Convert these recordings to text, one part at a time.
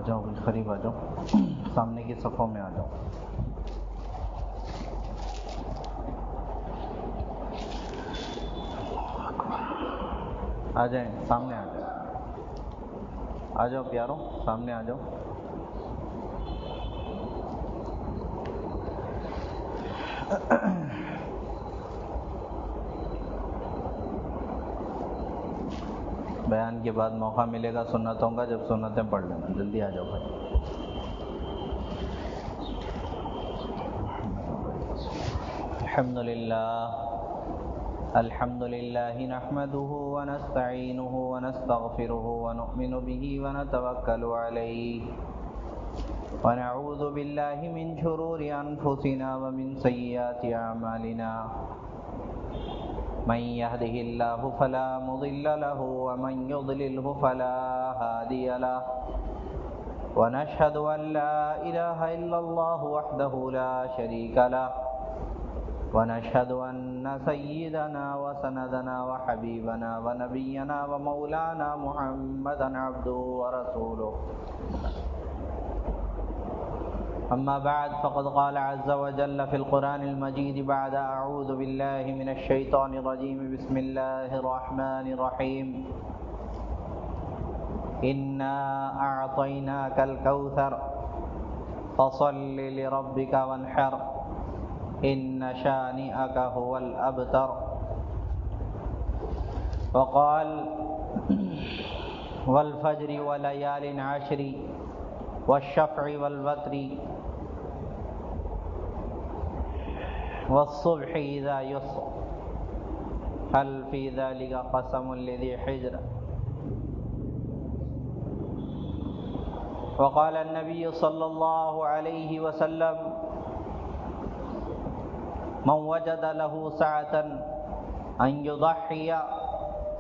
جاؤ قریب آ جاؤ، سامنے کی صفوں میں آ جاؤ۔ آ جائیں، سامنے آ جاؤ، آ جاؤ پیاروں، سامنے آ جاؤ۔ بیان کے بعد موقع ملے گا سنتوں کا، جب سنتیں پڑھ لینا، جلدی آ جاؤ بھائی۔ الحمد للہ نحمده ونستعینه ونستغفره ونؤمن به ونتوکل علیہ ونعوذ باللہ من شرور انفسنا ومن سیئات اعمالنا، من يهده الله فلا مضل له ومن يضلله فلا هادي له، ونشهد أن لا إله إلا الله وحده لا شريك له، ونشهد أن سيدنا وسندنا وحبيبنا ونبينا ومولانا محمدا عبده ورسوله، أما بعد فقد قال عز وجل في القرآن المجيد بعد أعوذ بالله من الشيطان الرجيم بسم الله الرحمن الرحيم إنا أعطيناك الكوثر فصل لربك وانحر إن شانئك هو الأبتر، وقال والفجر وليال عشر والشفع والوتر والصبح إذا يسر هل في ذلك قسم لذي حجر، وقال النبي صلى الله عليه وسلم من وجد له سعة أن يضحي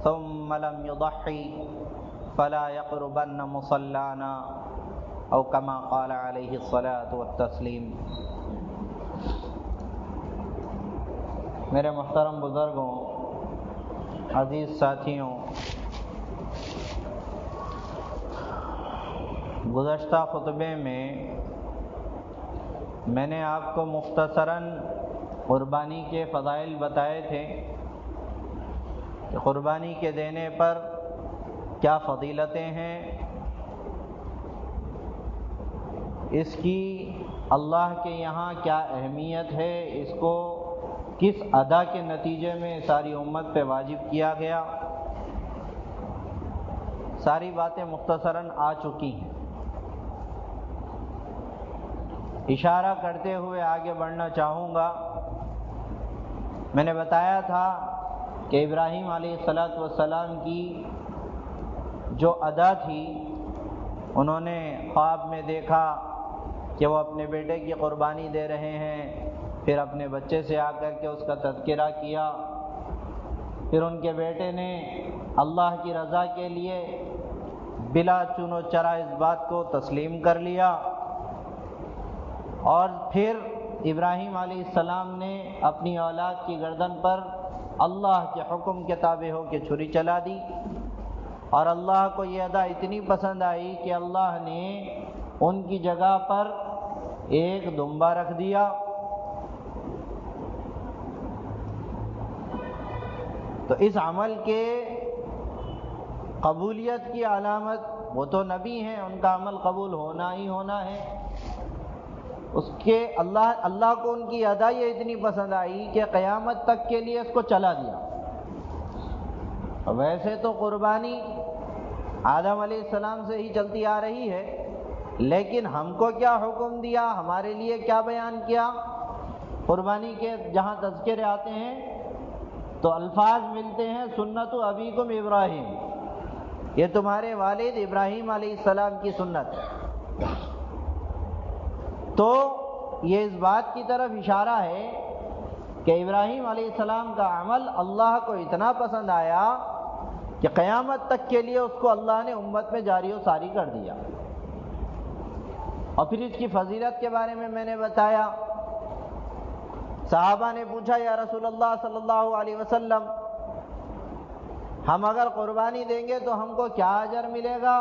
ثم لم يضحي فلا يقربن مصلانا او كما قال علیہ الصلاۃ والتسلیم۔ میرے محترم بزرگوں، عزیز ساتھیوں، گزشتہ خطبے میں نے آپ کو مختصراً قربانی کے فضائل بتائے تھے کہ قربانی کے دینے پر کیا فضیلتیں ہیں، اس کی اللہ کے یہاں کیا اہمیت ہے، اس کو کس ادا کے نتیجے میں ساری امت پہ واجب کیا گیا، ساری باتیں مختصراً آ چکی ہیں۔ اشارہ کرتے ہوئے آگے بڑھنا چاہوں گا۔ میں نے بتایا تھا کہ ابراہیم علیہ السلام کی جو ادا تھی، انہوں نے خواب میں دیکھا کہ وہ اپنے بیٹے کی قربانی دے رہے ہیں، پھر اپنے بچے سے آ کر کے اس کا تذکرہ کیا، پھر ان کے بیٹے نے اللہ کی رضا کے لیے بلا چون و چرا اس بات کو تسلیم کر لیا، اور پھر ابراہیم علیہ السلام نے اپنی اولاد کی گردن پر اللہ کے حکم کے تابع ہو کے چھری چلا دی، اور اللہ کو یہ ادا اتنی پسند آئی کہ اللہ نے ان کی جگہ پر ایک دمبا رکھ دیا۔ تو اس عمل کے قبولیت کی علامت، وہ تو نبی ہیں، ان کا عمل قبول ہونا ہی ہونا ہے، اس کے اللہ کو ان کی ادا یہ اتنی پسند آئی کہ قیامت تک کے لیے اس کو چلا دیا۔ ویسے تو قربانی آدم علیہ السلام سے ہی چلتی آ رہی ہے، لیکن ہم کو کیا حکم دیا، ہمارے لیے کیا بیان کیا؟ قربانی کے جہاں تذکرے آتے ہیں تو الفاظ ملتے ہیں سنت ابیکم ابراہیم، یہ تمہارے والد ابراہیم علیہ السلام کی سنت ہے۔ تو یہ اس بات کی طرف اشارہ ہے کہ ابراہیم علیہ السلام کا عمل اللہ کو اتنا پسند آیا کہ قیامت تک کے لیے اس کو اللہ نے امت میں جاری و ساری کر دیا۔ اور پھر اس کی فضیلت کے بارے میں نے بتایا۔ صحابہ نے پوچھا یا رسول اللہ صلی اللہ علیہ وسلم، ہم اگر قربانی دیں گے تو ہم کو کیا اجر ملے گا؟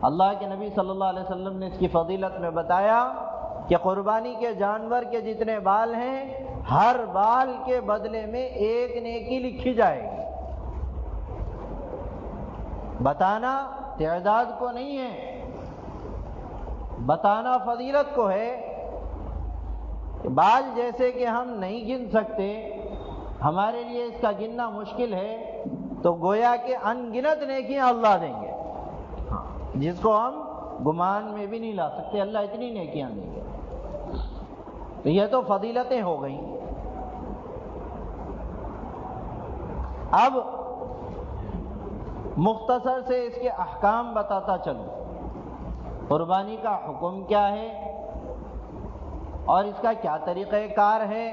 اللہ کے نبی صلی اللہ علیہ وسلم نے اس کی فضیلت میں بتایا کہ قربانی کے جانور کے جتنے بال ہیں ہر بال کے بدلے میں ایک نیکی لکھی جائے گی۔ بتانا تعداد کو نہیں ہے، بتانا فضیلت کو ہے۔ بال جیسے کہ ہم نہیں گن سکتے، ہمارے لیے اس کا گننا مشکل ہے، تو گویا کہ ان گنت نیکیاں اللہ دیں گے جس کو ہم گمان میں بھی نہیں لا سکتے، اللہ اتنی نیکیاں دیں گے۔ تو یہ تو فضیلتیں ہو گئیں۔ اب مختصر سے اس کے احکام بتاتا چلوں، قربانی کا حکم کیا ہے اور اس کا کیا طریقہ کار ہے،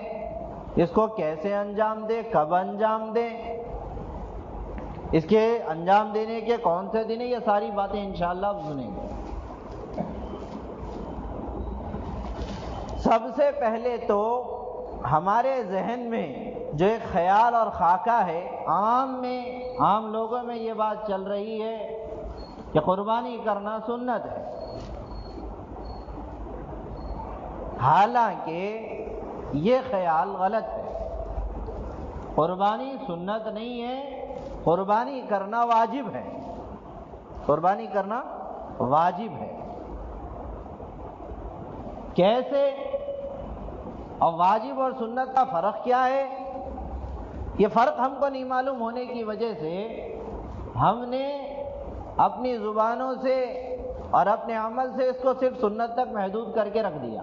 اس کو کیسے انجام دے، کب انجام دے، اس کے انجام دینے کے کون سے دن ہیں، یہ ساری باتیں انشاءاللہ اب سنیں گے۔ سب سے پہلے تو ہمارے ذہن میں جو ایک خیال اور خاکہ ہے، عام لوگوں میں یہ بات چل رہی ہے کہ قربانی کرنا سنت ہے، حالانکہ یہ خیال غلط ہے۔ قربانی سنت نہیں ہے، قربانی کرنا واجب ہے، قربانی کرنا واجب ہے۔ کیسے؟ اور واجب اور سنت کا فرق کیا ہے؟ یہ فرق ہم کو نہیں معلوم ہونے کی وجہ سے ہم نے اپنی زبانوں سے اور اپنے عمل سے اس کو صرف سنت تک محدود کر کے رکھ دیا۔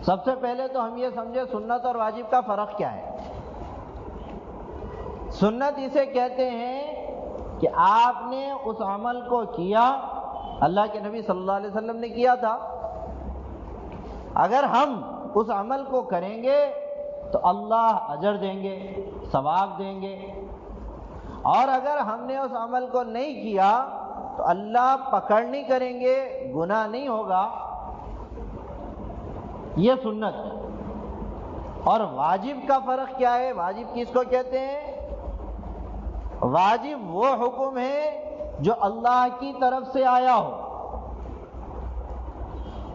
سب سے پہلے تو ہم یہ سمجھے سنت اور واجب کا فرق کیا ہے۔ سنت اسے کہتے ہیں کہ آپ نے اس عمل کو کیا، اللہ کے نبی صلی اللہ علیہ وسلم نے کیا تھا، اگر ہم اس عمل کو کریں گے تو اللہ اجر دیں گے، ثواب دیں گے، اور اگر ہم نے اس عمل کو نہیں کیا تو اللہ پکڑ نہیں کریں گے، گناہ نہیں ہوگا۔ یہ سنت ہے۔ اور واجب کا فرق کیا ہے؟ واجب کس کو کہتے ہیں؟ واجب وہ حکم ہے جو اللہ کی طرف سے آیا ہو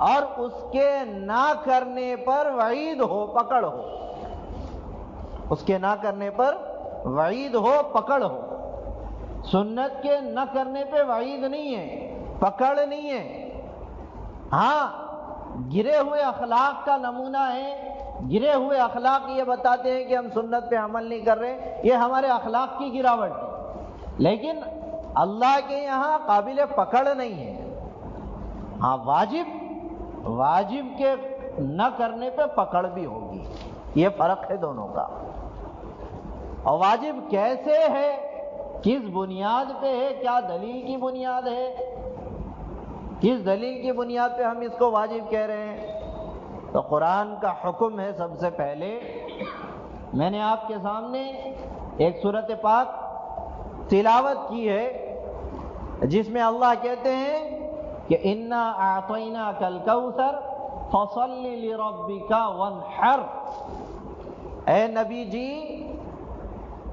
اور اس کے نہ کرنے پر وعید ہو، پکڑ ہو، اس کے نہ کرنے پر وعید ہو، پکڑ ہو۔ سنت کے نہ کرنے پہ وعید نہیں ہے، پکڑ نہیں ہے۔ ہاں، گرے ہوئے اخلاق کا نمونہ ہے، گرے ہوئے اخلاق یہ بتاتے ہیں کہ ہم سنت پہ عمل نہیں کر رہے، یہ ہمارے اخلاق کی گراوٹ ہے، لیکن اللہ کے یہاں قابل پکڑ نہیں ہے۔ ہاں، واجب کے نہ کرنے پہ پکڑ بھی ہوگی، یہ فرق ہے دونوں کا۔ اور واجب کیسے ہے، کس بنیاد پہ ہے، کیا دلیل کی بنیاد ہے، کس دلیل کی بنیاد پہ ہم اس کو واجب کہہ رہے ہیں؟ تو قرآن کا حکم ہے۔ سب سے پہلے میں نے آپ کے سامنے ایک سورۃ پاک تلاوت کی ہے جس میں اللہ کہتے ہیں کہ انا اعطیناک الکوثر فصل لربک وانحر، اے نبی جی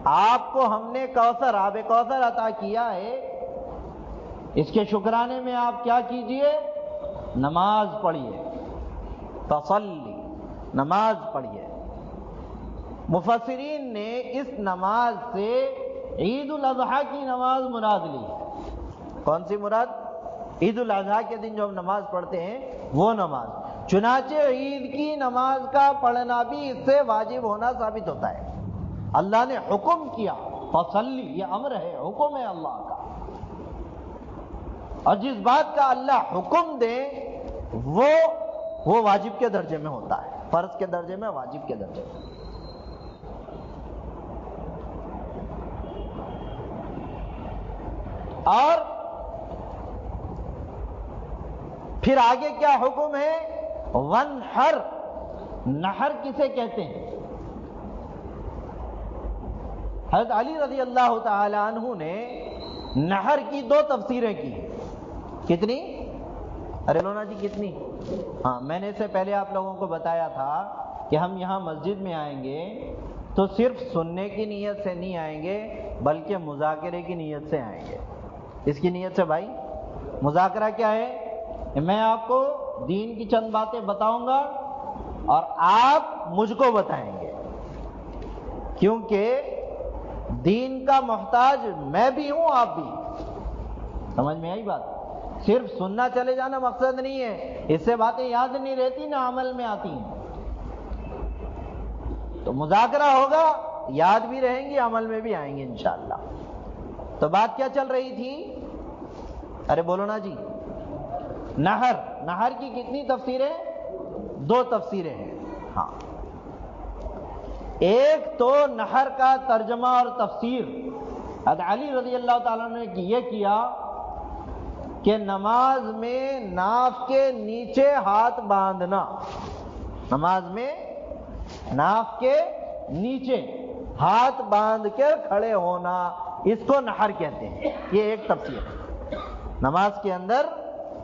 آپ کو ہم نے کوثر، آب کوثر عطا کیا ہے، اس کے شکرانے میں آپ کیا کیجئے؟ نماز پڑھیے، فصلی، نماز پڑھیے۔ مفسرین نے اس نماز سے عید الاضحیٰ کی نماز مراد لی۔ کون سی مراد؟ عید الاضحیٰ کے دن جو ہم نماز پڑھتے ہیں وہ نماز۔ چنانچہ عید کی نماز کا پڑھنا بھی اس سے واجب ہونا ثابت ہوتا ہے۔ اللہ نے حکم کیا، فصلی، یہ امر ہے، حکم ہے اللہ کا، اور جس بات کا اللہ حکم دے وہ واجب کے درجے میں ہوتا ہے، فرض کے درجے میں، واجب کے درجے میں۔ اور پھر آگے کیا حکم ہے؟ وانحر، نحر کسے کہتے ہیں؟ حضرت علی رضی اللہ تعالی عنہ نے نحر کی دو تفسیریں کی۔ کتنی؟ ارے لونا جی کتنی؟ ہاں، میں نے اس سے پہلے آپ لوگوں کو بتایا تھا کہ ہم یہاں مسجد میں آئیں گے تو صرف سننے کی نیت سے نہیں آئیں گے بلکہ مذاکرے کی نیت سے آئیں گے۔ اس کی نیت سے بھائی مذاکرہ کیا ہے؟ میں آپ کو دین کی چند باتیں بتاؤں گا اور آپ مجھ کو بتائیں گے، کیونکہ دین کا محتاج میں بھی ہوں، آپ بھی۔ سمجھ میں آئی بات؟ صرف سننا چلے جانا مقصد نہیں ہے، اس سے باتیں یاد نہیں رہتی نہ عمل میں آتی ہیں۔ تو مذاکرہ ہوگا، یاد بھی رہیں گی، عمل میں بھی آئیں گے انشاءاللہ۔ تو بات کیا چل رہی تھی؟ ارے بولو نا جی۔ نہر کی کتنی تفسیریں؟ 2 تفسیریں ہیں۔ ہاں، ایک تو نہر کا ترجمہ اور تفسیر حضرت علی رضی اللہ تعالیٰ نے یہ کیا کہ نماز میں ناف کے نیچے ہاتھ باندھنا، نماز میں ناف کے نیچے ہاتھ باندھ کر کھڑے ہونا، اس کو نہر کہتے ہیں۔ یہ ایک تفسیر ہے، نماز کے اندر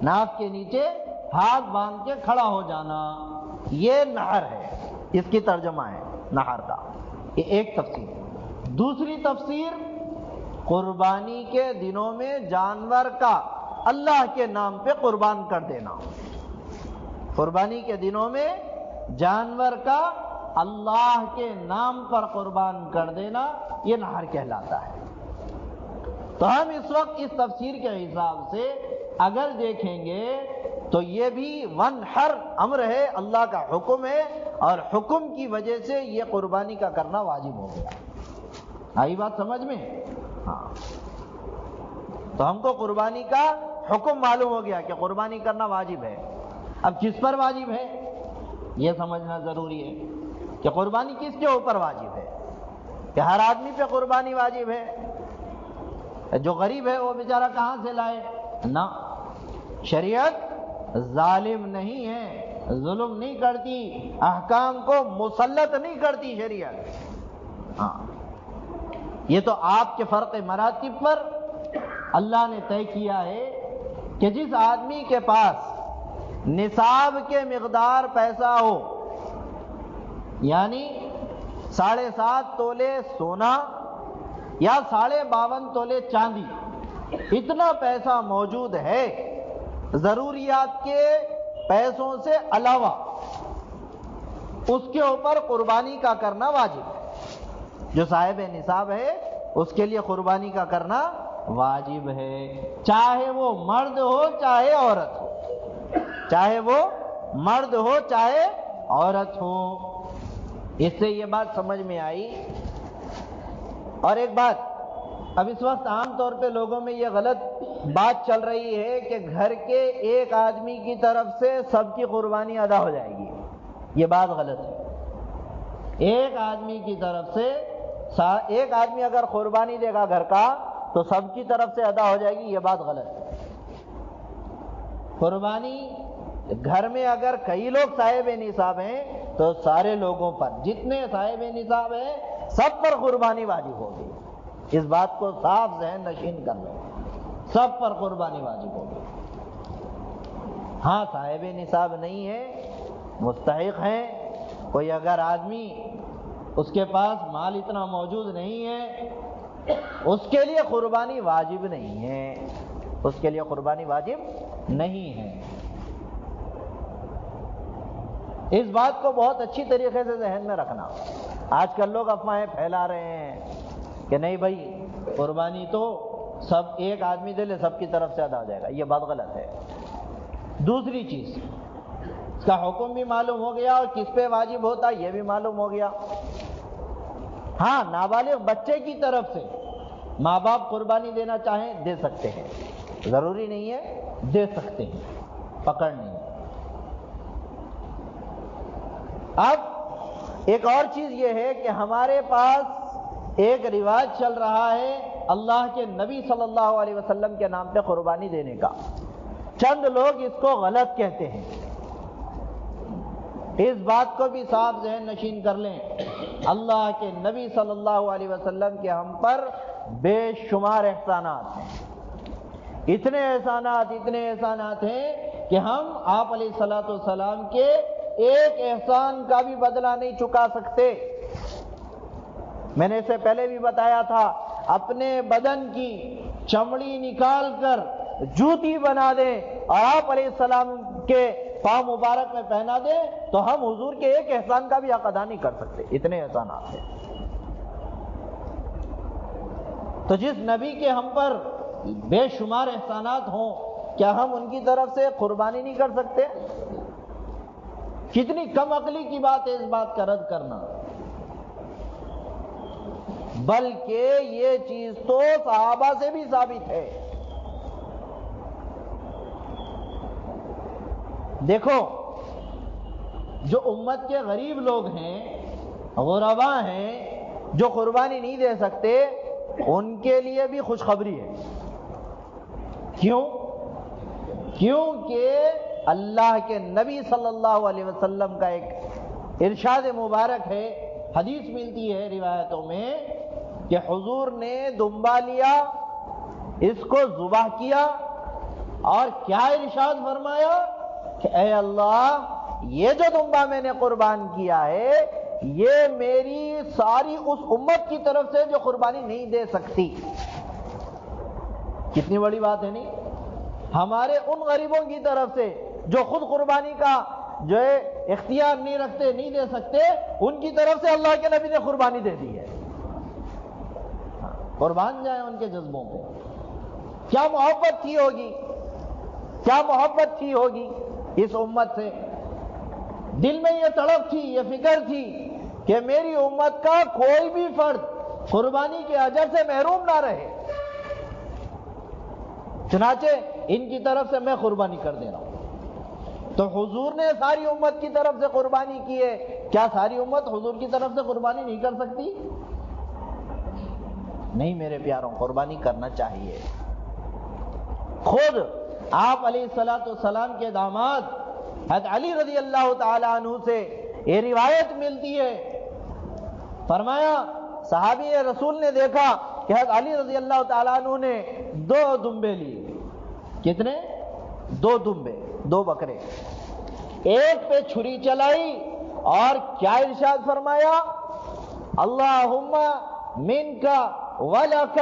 ناف کے نیچے ہاتھ باندھ کے کھڑا ہو جانا، یہ نہر ہے، اس کی ترجمہ ہے نہر کا، یہ ایک تفسیر ہے۔ دوسری تفسیر، قربانی کے دنوں میں جانور کا اللہ کے نام پہ قربان کر دینا، قربانی کے دنوں میں جانور کا اللہ کے نام پر قربان کر دینا، یہ نہر کہلاتا ہے۔ تو ہم اس وقت اس تفسیر کے حساب سے اگر دیکھیں گے تو یہ بھی ونحر امر ہے، اللہ کا حکم ہے، اور حکم کی وجہ سے یہ قربانی کا کرنا واجب ہو گیا۔ آئی بات سمجھ میں؟ ہاں، تو ہم کو قربانی کا حکم معلوم ہو گیا کہ قربانی کرنا واجب ہے۔ اب کس پر واجب ہے یہ سمجھنا ضروری ہے کہ قربانی کس کے اوپر واجب ہے؟ کہ ہر آدمی پہ قربانی واجب ہے؟ جو غریب ہے وہ بیچارہ کہاں سے لائے؟ نہ، شریعت ظالم نہیں ہے، ظلم نہیں کرتی، احکام کو مسلط نہیں کرتی شریعت۔ ہاں، یہ تو آپ کے فرق مراتب پر اللہ نے طے کیا ہے کہ جس آدمی کے پاس نصاب کے مقدار پیسہ ہو، یعنی 7.5 تولے سونا یا 52.5 تولے چاندی، اتنا پیسہ موجود ہے ضروریات کے پیسوں سے علاوہ، اس کے اوپر قربانی کا کرنا واجب ہے۔ جو صاحب نصاب ہے اس کے لیے قربانی کا کرنا واجب ہے، چاہے وہ مرد ہو چاہے عورت ہو، چاہے وہ مرد ہو چاہے عورت ہو۔ اس سے یہ بات سمجھ میں آئی۔ اور ایک بات، اب اس وقت عام طور پہ لوگوں میں یہ غلط بات چل رہی ہے کہ گھر کے ایک آدمی کی طرف سے سب کی قربانی ادا ہو جائے گی، یہ بات غلط ہے۔ ایک آدمی کی طرف سے، ایک آدمی اگر قربانی دے گا گھر کا تو سب کی طرف سے ادا ہو جائے گی، یہ بات غلط ہے۔ قربانی گھر میں اگر کئی لوگ صاحب نصاب ہیں تو سارے لوگوں پر، جتنے صاحب نصاب ہیں سب پر قربانی واجب ہوگی، اس بات کو صاف ذہن نشین کر لو، سب پر قربانی واجب ہوگی۔ ہاں، صاحب نصاب نہیں ہے، مستحق ہیں، کوئی اگر آدمی اس کے پاس مال اتنا موجود نہیں ہے، اس کے لیے قربانی واجب نہیں ہے، اس کے لیے قربانی واجب نہیں ہے۔ اس بات کو بہت اچھی طریقے سے ذہن میں رکھنا۔ آج کل لوگ افواہیں پھیلا رہے ہیں کہ نہیں بھائی قربانی تو سب ایک آدمی دے لے سب کی طرف سے ادا ہو جائے گا، یہ بات غلط ہے۔ دوسری چیز، اس کا حکم بھی معلوم ہو گیا اور کس پہ واجب ہوتا یہ بھی معلوم ہو گیا۔ ہاں، نابالغ بچے کی طرف سے ماں باپ قربانی دینا چاہیں دے سکتے ہیں، ضروری نہیں ہے، دے سکتے ہیں، پکڑ نہیں۔ اب ایک اور چیز یہ ہے کہ ہمارے پاس ایک رواج چل رہا ہے اللہ کے نبی صلی اللہ علیہ وسلم کے نام پہ قربانی دینے کا۔ چند لوگ اس کو غلط کہتے ہیں، اس بات کو بھی صاف ذہن نشین کر لیں، اللہ کے نبی صلی اللہ علیہ وسلم کے ہم پر بے شمار احسانات ہیں، اتنے احسانات ہیں کہ ہم آپ علیہ الصلوۃ والسلام کے ایک احسان کا بھی بدلہ نہیں چکا سکتے۔ میں نے اس سے پہلے بھی بتایا تھا، اپنے بدن کی چمڑی نکال کر جوتی بنا دیں اور آپ علیہ السلام کے پاؤں مبارک میں پہنا دیں تو ہم حضور کے ایک احسان کا بھی حق ادا نہیں کر سکتے، اتنے احسانات ہیں۔ تو جس نبی کے ہم پر بے شمار احسانات ہوں، کیا ہم ان کی طرف سے قربانی نہیں کر سکتے؟ کتنی کم عقلی کی بات ہے اس بات کا رد کرنا۔ بلکہ یہ چیز تو صحابہ سے بھی ثابت ہے۔ دیکھو، جو امت کے غریب لوگ ہیں، غرباء ہیں، جو قربانی نہیں دے سکتے، ان کے لیے بھی خوشخبری ہے۔ کیوں؟ کیونکہ اللہ کے نبی صلی اللہ علیہ وسلم کا ایک ارشاد مبارک ہے، حدیث ملتی ہے روایتوں میں کہ حضور نے دمبا لیا، اس کو ذبح کیا اور کیا ارشاد فرمایا کہ اے اللہ، یہ جو دمبا میں نے قربان کیا ہے یہ میری ساری اس امت کی طرف سے جو قربانی نہیں دے سکتی۔ کتنی بڑی بات ہے نہیں؟ ہمارے ان غریبوں کی طرف سے جو خود قربانی کا جو ہے اختیار نہیں رکھتے، نہیں دے سکتے، ان کی طرف سے اللہ کے نبی نے قربانی دے دی ہے۔ قربان جائیں ان کے جذبوں پہ۔ کیا محبت تھی ہوگی، کیا محبت تھی ہوگی اس امت سے؟ دل میں یہ تڑپ تھی، یہ فکر تھی کہ میری امت کا کوئی بھی فرد قربانی کے اجر سے محروم نہ رہے، چنانچہ ان کی طرف سے میں قربانی کر دے رہا ہوں۔ تو حضور نے ساری امت کی طرف سے قربانی کی ہے، کیا ساری امت حضور کی طرف سے قربانی نہیں کر سکتی؟ نہیں میرے پیاروں، قربانی کرنا چاہیے۔ خود آپ علیہ السلام کے داماد حضرت علی رضی اللہ تعالی عنہ سے یہ روایت ملتی ہے، فرمایا صحابی رسول نے دیکھا کہ حضرت علی رضی اللہ تعالی عنہ نے 2 دمبے لیے۔ کتنے؟ 2 دمبے، 2 بکرے۔ ایک پہ چھری چلائی اور کیا ارشاد فرمایا؟ اللہم منک ولک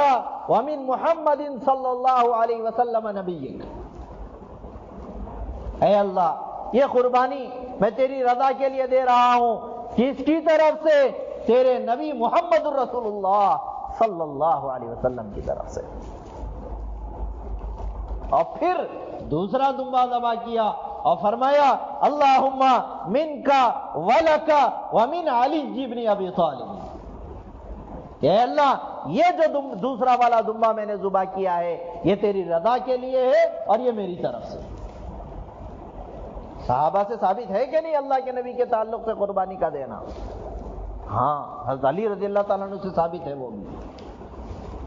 ومن محمد صلی اللہ علیہ وسلم نبیک۔ اے اللہ، یہ قربانی میں تیری رضا کے لیے دے رہا ہوں، کس کی طرف سے؟ تیرے نبی محمد الرسول اللہ صلی اللہ علیہ وسلم کی طرف سے۔ اور پھر دوسرا دمبا ذبح کیا اور فرمایا اللہم منک ولک ومن علی ابن ابی طالب۔ اے اللہ، یہ جو دوسرا والا دمبا میں نے ذبح کیا ہے یہ تیری رضا کے لیے ہے اور یہ میری طرف سے۔ صحابہ سے ثابت ہے کہ نہیں اللہ کے نبی کے تعلق سے قربانی کا دینا؟ ہاں، حضرت علی رضی اللہ تعالیٰ عنہ سے ثابت ہے وہ بھی۔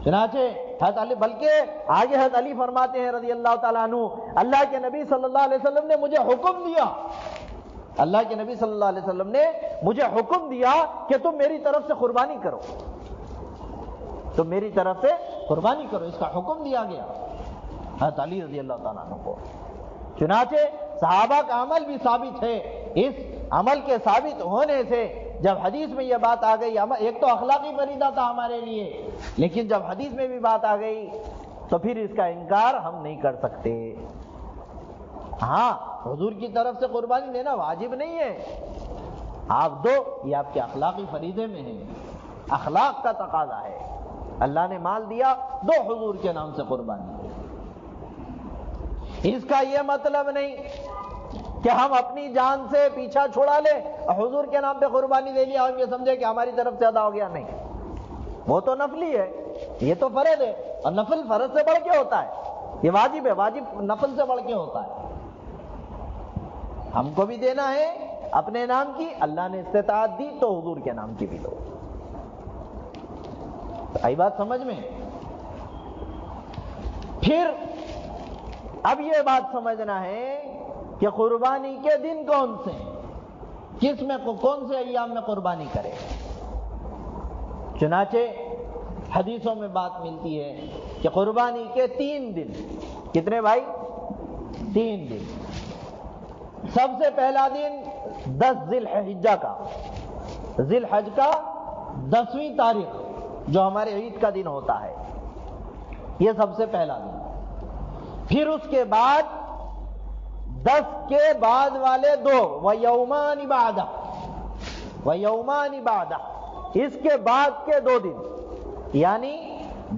چنانچہ حضرت علی، بلکہ آگے حضرت علی فرماتے ہیں رضی اللہ تعالیٰ عنہ، اللہ کے نبی صلی اللہ علیہ وسلم نے مجھے حکم دیا، اللہ کے نبی صلی اللہ علیہ وسلم نے مجھے حکم دیا کہ تم میری طرف سے قربانی کرو، تم میری طرف سے قربانی کرو، اس کا حکم دیا گیا حضرت علی رضی اللہ تعالیٰ عنہ کو۔ چنانچہ صحابہ کا عمل بھی ثابت ہے، اس عمل کے ثابت ہونے سے جب حدیث میں یہ بات آ گئی، ایک تو اخلاقی فریضہ تھا ہمارے لیے، لیکن جب حدیث میں بھی بات آ گئی تو پھر اس کا انکار ہم نہیں کر سکتے۔ ہاں، حضور کی طرف سے قربانی دینا واجب نہیں ہے، آپ دو، یہ آپ کے اخلاقی فریضے میں ہے، اخلاق کا تقاضا ہے۔ اللہ نے مال دیا، دو حضور کے نام سے قربانی۔ اس کا یہ مطلب نہیں کہ ہم اپنی جان سے پیچھا چھوڑا لیں، حضور کے نام پہ قربانی دے لیا، ہم یہ سمجھے کہ ہماری طرف سے ادا ہو گیا، نہیں، وہ تو نفلی ہے، یہ تو فرض ہے، اور نفل فرض سے بڑھ کے ہوتا ہے، یہ واجب ہے، واجب نفل سے بڑھ کے ہوتا ہے۔ ہم کو بھی دینا ہے اپنے نام کی، اللہ نے استطاعت دی تو حضور کے نام کی بھی دو۔ آئی بات سمجھ میں؟ پھر اب یہ بات سمجھنا ہے کہ قربانی کے دن کون سے ہیں، کس میں کون سے ایام میں قربانی کرے۔ چنانچہ حدیثوں میں بات ملتی ہے کہ قربانی کے 3 دن، کتنے بھائی؟ 3 دن۔ سب سے پہلا دن 10 ذی الحجہ کا، ذی الحج کا 10ویں تاریخ جو ہمارے عید کا دن ہوتا ہے، یہ سب سے پہلا دن۔ پھر اس کے بعد 10 کے بعد والے 2 وَيَوْمَانِ بَعْدَ وَيَوْمَانِ بَعْدَ، اس کے بعد کے 2 دن، یعنی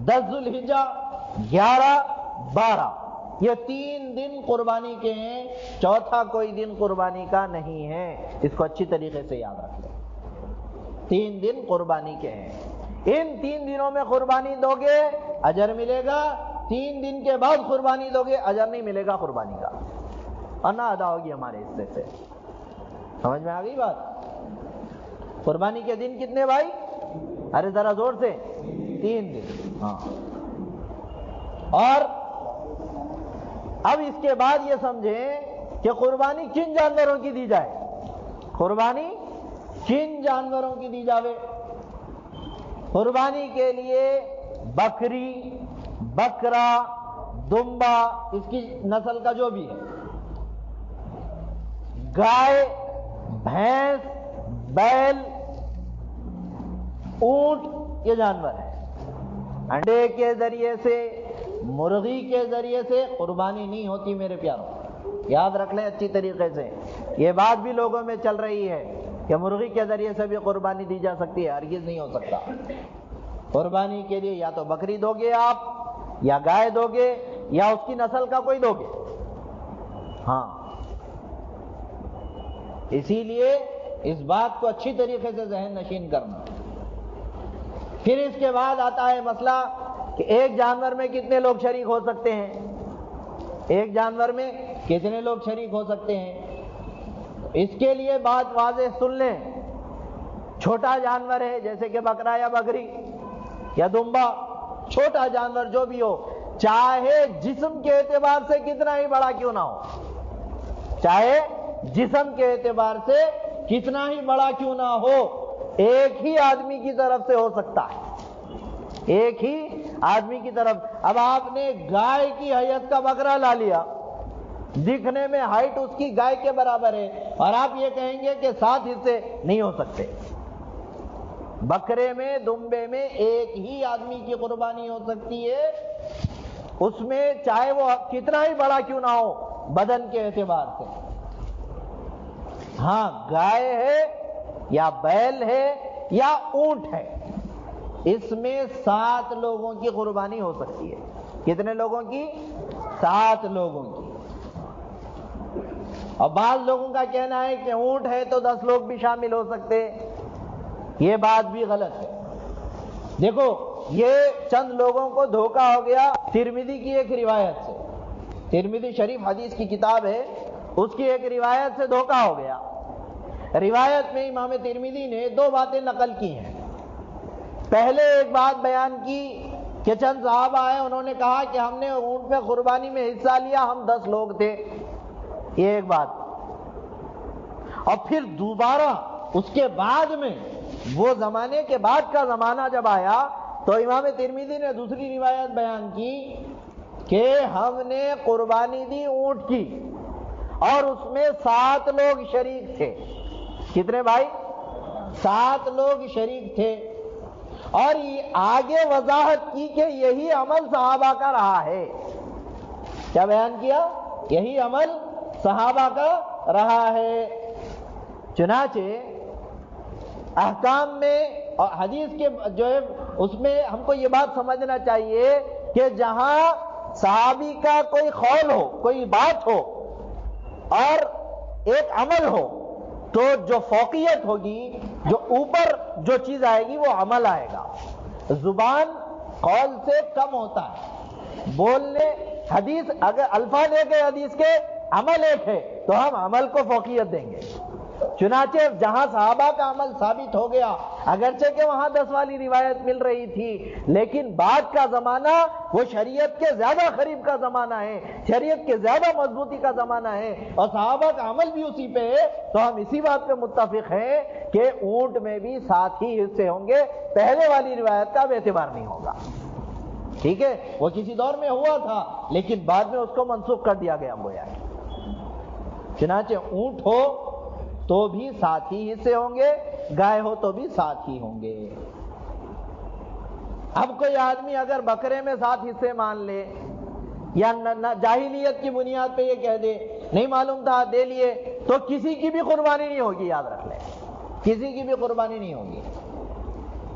10 ذوالحجہ، 11، 12، یہ 3 دن قربانی کے ہیں، چوتھا کوئی دن قربانی کا نہیں ہے۔ اس کو اچھی طریقے سے یاد رکھ لیں، 3 دن قربانی کے ہیں۔ ان 3 دنوں میں قربانی دو گے اجر ملے گا، 3 دن کے بعد قربانی دو گے اجر نہیں ملے گا قربانی کا، اور نہ ادا ہوگی ہمارے حصے سے۔ سمجھ میں آ گئی بات؟ قربانی کے دن کتنے بھائی؟ ارے ذرا زور سے، 3 دن۔ ہاں، اور اب اس کے بعد یہ سمجھیں کہ قربانی کن جانوروں کی دی جائے، قربانی کن جانوروں کی دی جاوے۔ قربانی کے لیے بکری، بکرا، دمبا، اس کی نسل کا جو بھی ہے، گائے، بھینس، بیل، اونٹ، یہ جانور ہے۔ انڈے کے ذریعے سے، مرغی کے ذریعے سے قربانی نہیں ہوتی میرے پیاروں، یاد رکھ لیں اچھی طریقے سے۔ یہ بات بھی لوگوں میں چل رہی ہے کہ مرغی کے ذریعے سے بھی قربانی دی جا سکتی ہے، ہرگز نہیں ہو سکتا۔ قربانی کے لیے یا تو بکری دو گے آپ، یا گائے دو گے، یا اس کی نسل کا کوئی دو گے۔ ہاں، اسی لیے اس بات کو اچھی طریقے سے ذہن نشین کرنا۔ پھر اس کے بعد آتا ہے مسئلہ کہ ایک جانور میں کتنے لوگ شریک ہو سکتے ہیں، ایک جانور میں کتنے لوگ شریک ہو سکتے ہیں۔ اس کے لیے بات واضح سن لیں، چھوٹا جانور ہے جیسے کہ بکرا یا بکری یا دمبا، چھوٹا جانور جو بھی ہو، چاہے جسم کے اعتبار سے کتنا ہی بڑا کیوں نہ ہو، چاہے جسم کے اعتبار سے کتنا ہی بڑا کیوں نہ ہو، ایک ہی آدمی کی طرف سے ہو سکتا ہے، ایک ہی آدمی کی طرف۔ اب آپ نے گائے کی حیت کا بکرا لا لیا، دکھنے میں ہائٹ اس کی گائے کے برابر ہے، اور آپ یہ کہیں گے کہ 7 حصے نہیں ہو سکتے۔ بکرے میں، دمبے میں ایک ہی آدمی کی قربانی ہو سکتی ہے، اس میں چاہے وہ کتنا ہی بڑا کیوں نہ ہو بدن کے اعتبار سے۔ ہاں، گائے ہے یا بیل ہے یا اونٹ ہے، اس میں 7 لوگوں کی قربانی ہو سکتی ہے۔ کتنے لوگوں کی؟ 7 لوگوں کی۔ اور بعض لوگوں کا کہنا ہے کہ اونٹ ہے تو 10 لوگ بھی شامل ہو سکتے، یہ بات بھی غلط ہے۔ دیکھو، یہ چند لوگوں کو دھوکہ ہو گیا ترمذی کی ایک روایت سے، ترمذی شریف حدیث کی کتاب ہے، اس کی ایک روایت سے دھوکہ ہو گیا۔ روایت میں امام ترمذی نے 2 باتیں نقل کی ہیں۔ پہلے ایک بات بیان کی کہ چند صحابہ آئے، انہوں نے کہا کہ ہم نے اونٹ میں قربانی میں حصہ لیا، ہم 10 لوگ تھے، یہ ایک بات۔ اور پھر دوبارہ اس کے بعد میں، وہ زمانے کے بعد کا زمانہ جب آیا تو امام ترمذی نے دوسری روایت بیان کی کہ ہم نے قربانی دی اونٹ کی، اور اس میں 7 لوگ شریک تھے۔ کتنے بھائی؟ 7 لوگ شریک تھے، اور یہ آگے وضاحت کی کہ یہی عمل صحابہ کا رہا ہے۔ کیا بیان کیا؟ یہی عمل صحابہ کا رہا ہے۔ چنانچہ احکام میں اور حدیث کے جو ہے اس میں ہم کو یہ بات سمجھنا چاہیے کہ جہاں صحابی کا کوئی قول ہو، کوئی بات ہو اور ایک عمل ہو، تو جو فوقیت ہوگی، جو اوپر جو چیز آئے گی وہ عمل آئے گا۔ زبان قول سے کم ہوتا ہے، بولنے، حدیث اگر الفاظ ایک ہے حدیث کے، عمل ایک ہے، تو ہم عمل کو فوقیت دیں گے۔ چنانچہ جہاں صحابہ کا عمل ثابت ہو گیا، اگرچہ کہ وہاں 10 والی روایت مل رہی تھی، لیکن بعد کا زمانہ وہ شریعت کے زیادہ قریب کا زمانہ ہے، شریعت کے زیادہ مضبوطی کا زمانہ ہے، اور صحابہ کا عمل بھی اسی پہ ہے، تو ہم اسی بات پہ متفق ہیں کہ اونٹ میں بھی 7 ہی حصے ہوں گے، پہلے والی روایت کا اب اعتبار نہیں ہوگا۔ ٹھیک ہے، وہ کسی دور میں ہوا تھا لیکن بعد میں اس کو منسوخ کر دیا گیا گویا۔ چنانچہ اونٹ ہو تو بھی 7 ہی حصے ہوں گے، گائے ہو تو بھی 7 ہی ہوں گے۔ اب کوئی آدمی اگر بکرے میں 7 حصے مان لے یا جاہلیت کی بنیاد پہ یہ کہہ دے نہیں معلوم تھا دے لیے، تو کسی کی بھی قربانی نہیں ہوگی، یاد رکھ لیں، کسی کی بھی قربانی نہیں ہوگی۔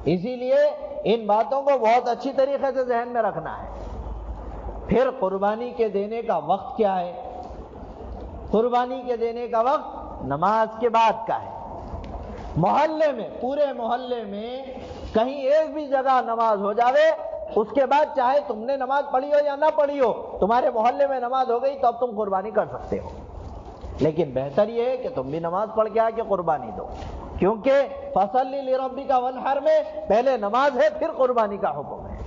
اسی لیے ان باتوں کو بہت اچھی طریقے سے ذہن میں رکھنا ہے۔ پھر قربانی کے دینے کا وقت کیا ہے؟ قربانی کے دینے کا وقت نماز کے بعد کا ہے۔ محلے میں، پورے محلے میں کہیں ایک بھی جگہ نماز ہو جاوے، اس کے بعد چاہے تم نے نماز پڑھی ہو یا نہ پڑھی ہو، تمہارے محلے میں نماز ہو گئی تو اب تم قربانی کر سکتے ہو۔ لیکن بہتر یہ ہے کہ تم بھی نماز پڑھ کے آ کے قربانی دو، کیونکہ فَصَلِّ لِرَبِّكَ وَانْحَرْ میں پہلے نماز ہے پھر قربانی کا حکم ہے۔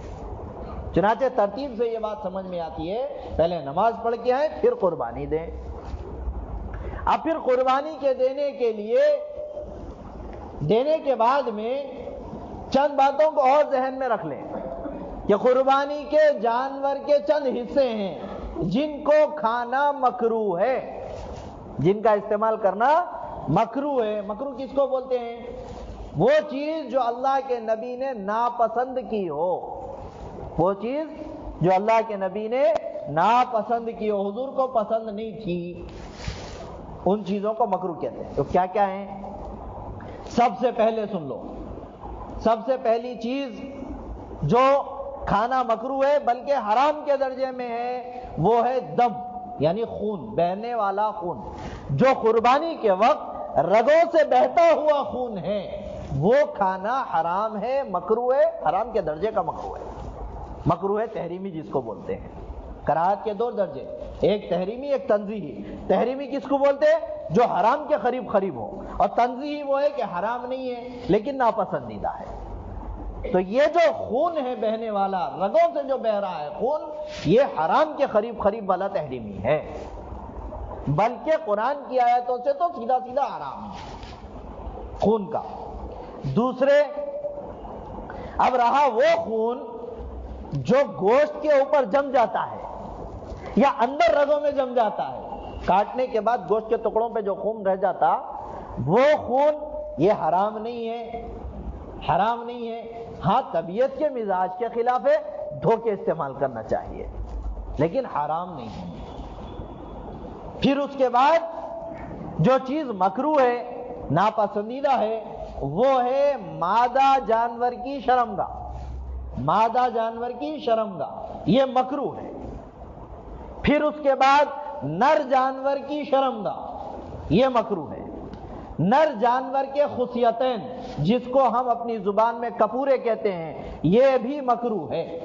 چنانچہ ترتیب سے یہ بات سمجھ میں آتی ہے، پہلے نماز پڑھ کے آئیں پھر قربانی دیں۔ اب پھر قربانی کے دینے کے لیے دینے کے بعد میں چند باتوں کو اور ذہن میں رکھ لیں کہ قربانی کے جانور کے چند حصے ہیں جن کو کھانا مکروہ ہے، جن کا استعمال کرنا مکروہ ہے۔ مکروہ کس کو بولتے ہیں؟ وہ چیز جو اللہ کے نبی نے ناپسند کی ہو، وہ چیز جو اللہ کے نبی نے ناپسند کی ہو، حضور کو پسند نہیں تھی، ان چیزوں کو مکروہ کہتے ہیں۔ تو کیا کیا ہیں؟ سب سے پہلے سن لو، سب سے پہلی چیز جو کھانا مکروہ ہے بلکہ حرام کے درجے میں ہے وہ ہے دم، یعنی خون، بہنے والا خون۔ جو قربانی کے وقت رگوں سے بہتا ہوا خون ہے وہ کھانا حرام ہے، مکروہ ہے، حرام کے درجے کا مکروہ ہے۔ مکروہ تحریمی جس کو بولتے ہیں۔ کراہت کے دو درجے، ایک تحریمی ایک تنزیہی۔ تحریمی کس کو بولتے ہیں؟ جو حرام کے قریب قریب ہو، اور تنزیہی وہ ہے کہ حرام نہیں ہے لیکن ناپسندیدہ ہے۔ تو یہ جو خون ہے بہنے والا، رگوں سے جو بہ رہا ہے خون، یہ حرام کے قریب قریب والا تحریمی ہے، بلکہ قرآن کی آیتوں سے تو سیدھا سیدھا حرام ہے خون کا۔ دوسرے، اب رہا وہ خون جو گوشت کے اوپر جم جاتا ہے یا اندر رگوں میں جم جاتا ہے، کاٹنے کے بعد گوشت کے ٹکڑوں پہ جو خون رہ جاتا، وہ خون یہ حرام نہیں ہے، حرام نہیں ہے۔ ہاں طبیعت کے مزاج کے خلاف ہے، دھو کے استعمال کرنا چاہیے، لیکن حرام نہیں ہے۔ پھر اس کے بعد جو چیز مکروہ ہے، ناپسندیدہ ہے، وہ ہے مادہ جانور کی شرمگاہ۔ مادہ جانور کی شرمگاہ یہ مکروہ ہے۔ پھر اس کے بعد نر جانور کی شرمگاہ یہ مکروہ ہے۔ نر جانور کے خصیتین جس کو ہم اپنی زبان میں کپورے کہتے ہیں یہ بھی مکروہ ہے۔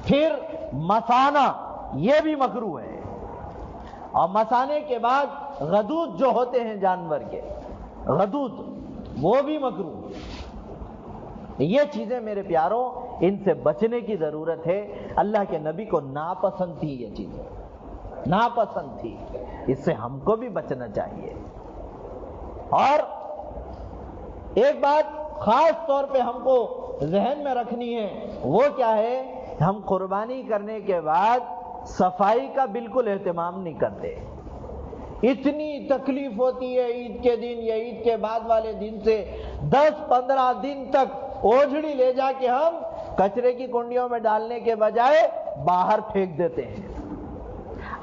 پھر مثانہ یہ بھی مکروہ ہے، اور مثانے کے بعد غدود جو ہوتے ہیں جانور کے، غدود وہ بھی مکروہ ہے۔ یہ چیزیں میرے پیاروں ان سے بچنے کی ضرورت ہے۔ اللہ کے نبی کو ناپسند تھی یہ چیزیں، ناپسند تھی، اس سے ہم کو بھی بچنا چاہیے۔ اور ایک بات خاص طور پہ ہم کو ذہن میں رکھنی ہے، وہ کیا ہے؟ ہم قربانی کرنے کے بعد صفائی کا بالکل اہتمام نہیں کرتے۔ اتنی تکلیف ہوتی ہے عید کے دن یا عید کے بعد والے دن سے 10-15 دن تک اوجھڑی لے جا کے ہم کچرے کی کنڈیوں میں ڈالنے کے بجائے باہر پھینک دیتے ہیں۔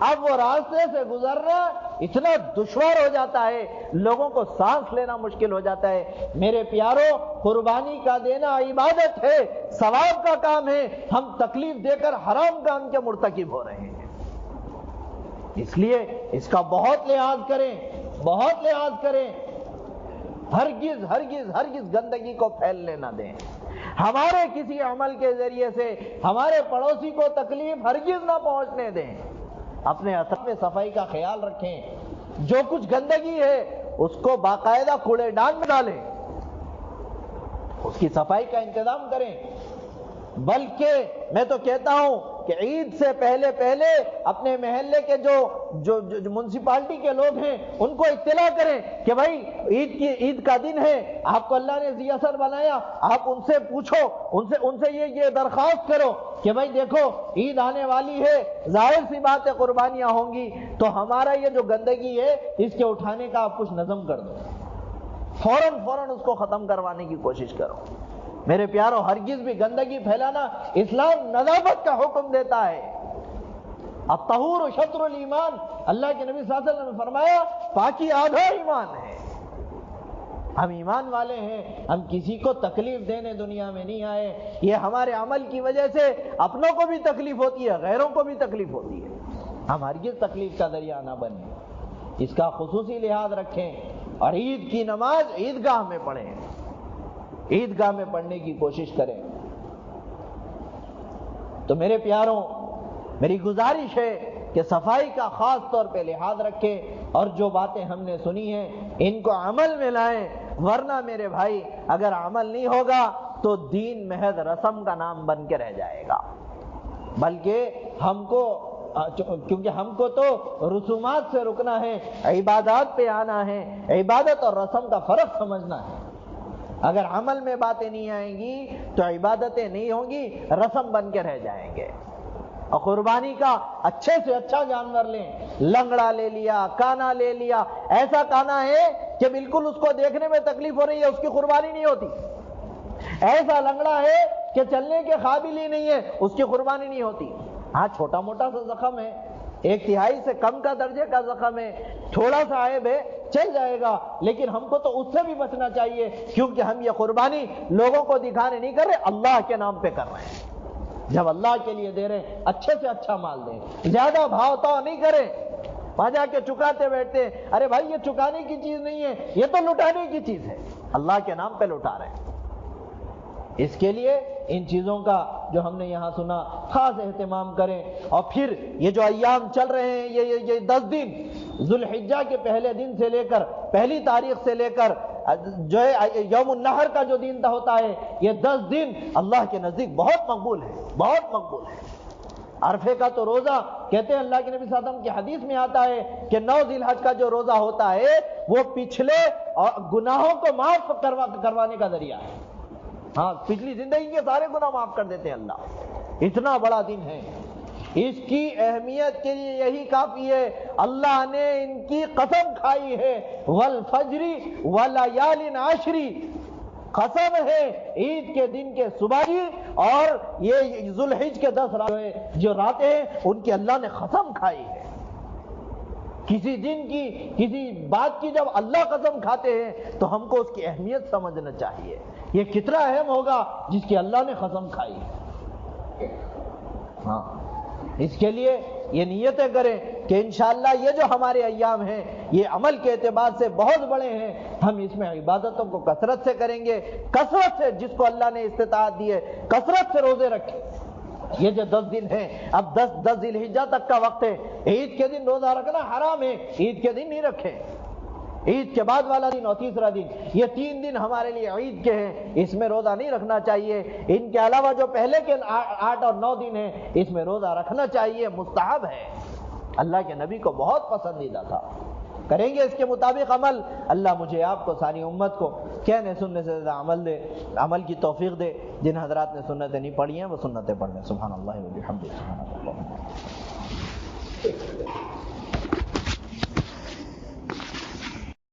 اب وہ راستے سے گزرنا اتنا دشوار ہو جاتا ہے، لوگوں کو سانس لینا مشکل ہو جاتا ہے۔ میرے پیاروں، قربانی کا دینا عبادت ہے، ثواب کا کام ہے، ہم تکلیف دے کر حرام کام کے مرتکب ہو رہے ہیں۔ اس لیے اس کا بہت لحاظ کریں، بہت لحاظ کریں، ہرگز ہرگز ہرگز گندگی کو پھیلنے نہ دیں۔ ہمارے کسی عمل کے ذریعے سے ہمارے پڑوسی کو تکلیف ہرگز نہ پہنچنے دیں۔ اپنے اثر میں صفائی کا خیال رکھیں، جو کچھ گندگی ہے اس کو باقاعدہ کوڑے دان میں ڈالیں، اس کی صفائی کا انتظام کریں۔ بلکہ میں تو کہتا ہوں کہ عید سے پہلے پہلے اپنے محلے کے جو منسپالٹی کے لوگ ہیں ان کو اطلاع کریں کہ بھائی عید کا دن ہے، آپ کو اللہ نے ذی اثر بنایا، آپ ان سے پوچھو، ان سے یہ درخواست کرو کہ بھائی دیکھو عید آنے والی ہے، ظاہر سی بات ہے قربانیاں ہوں گی، تو ہمارا یہ جو گندگی ہے اس کے اٹھانے کا آپ کچھ نظم کر دو، فوراً اس کو ختم کروانے کی کوشش کرو۔ میرے پیاروں، ہرگز بھی گندگی پھیلانا، اسلام نظافت کا حکم دیتا ہے، الطہور شطر الایمان، اللہ کے نبی صلی اللہ علیہ وسلم نے فرمایا پاکی آدھا ایمان ہے۔ ہم ایمان والے ہیں، ہم کسی کو تکلیف دینے دنیا میں نہیں آئے۔ یہ ہمارے عمل کی وجہ سے اپنوں کو بھی تکلیف ہوتی ہے، غیروں کو بھی تکلیف ہوتی ہے، ہم ہرگز تکلیف کا ذریعہ نہ بنیں، اس کا خصوصی لحاظ رکھیں، اور عید کی نماز عیدگاہ میں پڑھیں، عیدگاہ میں پڑھنے کی کوشش کریں۔ تو میرے پیاروں، میری گزارش ہے کہ صفائی کا خاص طور پہ لحاظ رکھیں، اور جو باتیں ہم نے سنی ہیں ان کو عمل میں لائیں، ورنہ میرے بھائی اگر عمل نہیں ہوگا تو دین محض رسم کا نام بن کے رہ جائے گا، بلکہ کیونکہ ہم کو تو رسومات سے رکنا ہے، عبادات پہ آنا ہے، عبادت اور رسم کا فرق سمجھنا ہے۔ اگر عمل میں باتیں نہیں آئیں گی تو عبادتیں نہیں ہوں گی، رسم بن کے رہ جائیں گے۔ اور قربانی کا اچھے سے اچھا جانور لیں، لنگڑا لے لیا، کانا لے لیا، ایسا کانا ہے کہ بالکل اس کو دیکھنے میں تکلیف ہو رہی ہے، اس کی قربانی نہیں ہوتی، ایسا لنگڑا ہے کہ چلنے کے قابل ہی نہیں ہے، اس کی قربانی نہیں ہوتی۔ ہاں چھوٹا موٹا سا زخم ہے، 1/3 سے کم کا درجے کا زخم ہے، تھوڑا سا عیب ہے، چل جائے گا، لیکن ہم کو تو اس سے بھی بچنا چاہیے، کیونکہ ہم یہ قربانی لوگوں کو دکھانے نہیں کر رہے، اللہ کے نام پہ کر رہے ہیں۔ جب اللہ کے لیے دے رہے ہیں اچھے سے اچھا مال دیں، زیادہ بھاؤ تاؤ نہیں کریں، وہاں جا کے چکاتے بیٹھتے ہیں، ارے بھائی یہ چکانے کی چیز نہیں ہے، یہ تو لٹانے کی چیز ہے، اللہ کے نام پہ لٹا رہے ہیں۔ اس کے لیے ان چیزوں کا جو ہم نے یہاں سنا خاص اہتمام کریں۔ اور پھر یہ جو ایام چل رہے ہیں، یہ 10 دن ذوالحجہ کے پہلے دن سے لے کر پہلی تاریخ سے لے کر جو ہے یوم النحر کا جو دن ہوتا ہے، یہ 10 دن اللہ کے نزدیک بہت مقبول ہے، بہت مقبول ہے۔ عرفے کا تو روزہ کہتے ہیں، اللہ کے نبی صلی اللہ علیہ وسلم کی حدیث میں آتا ہے کہ 9 ذی الحج کا جو روزہ ہوتا ہے وہ پچھلے گناہوں کو معاف کروانے کا ذریعہ ہے۔ ہاں، پچھلی زندگی کے سارے گناہ معاف کر دیتے ہیں اللہ، اتنا بڑا دن ہے۔ اس کی اہمیت کے لیے یہی کافی ہے، اللہ نے ان کی قسم کھائی ہے، والفجر ولیال عشر، قسم ہے عید کے دن کے صبح کی اور یہ ذوالحج کے 10 راتیں جو راتیں ہیں ان کی اللہ نے قسم کھائی ہے۔ کسی دن کی، کسی بات کی جب اللہ قسم کھاتے ہیں تو ہم کو اس کی اہمیت سمجھنا چاہیے، یہ کتنا اہم ہوگا جس کی اللہ نے قسم کھائی ہے۔ ہاں، اس کے لیے یہ نیتیں کریں کہ انشاءاللہ یہ جو ہمارے ایام ہیں یہ عمل کے اعتبار سے بہت بڑے ہیں، ہم اس میں عبادتوں کو کثرت سے کریں گے، کثرت سے، جس کو اللہ نے استطاعت دی ہے کثرت سے روزے رکھیں۔ یہ جو 10 دن ہیں، اب 10 ذی الحجہ تک کا وقت ہے، عید کے دن روزہ رکھنا حرام ہے، عید کے دن نہیں رکھیں، عید کے بعد والا دن اور تیسرا دن، یہ 3 دن ہمارے لیے عید کے ہیں، اس میں روزہ نہیں رکھنا چاہیے۔ ان کے علاوہ جو پہلے کے 8 اور 9 دن ہیں اس میں روزہ رکھنا چاہیے، مستحب ہے، اللہ کے نبی کو بہت پسندیدہ تھا۔ کریں گے اس کے مطابق عمل، اللہ مجھے آپ کو ساری امت کو کہنے سننے سے زیادہ عمل دے، عمل کی توفیق دے۔ جن حضرات نے سنتیں نہیں پڑھی ہیں وہ سنتیں پڑھ لیں۔ سبحان اللہ و بحمدہ، سبحان اللہ۔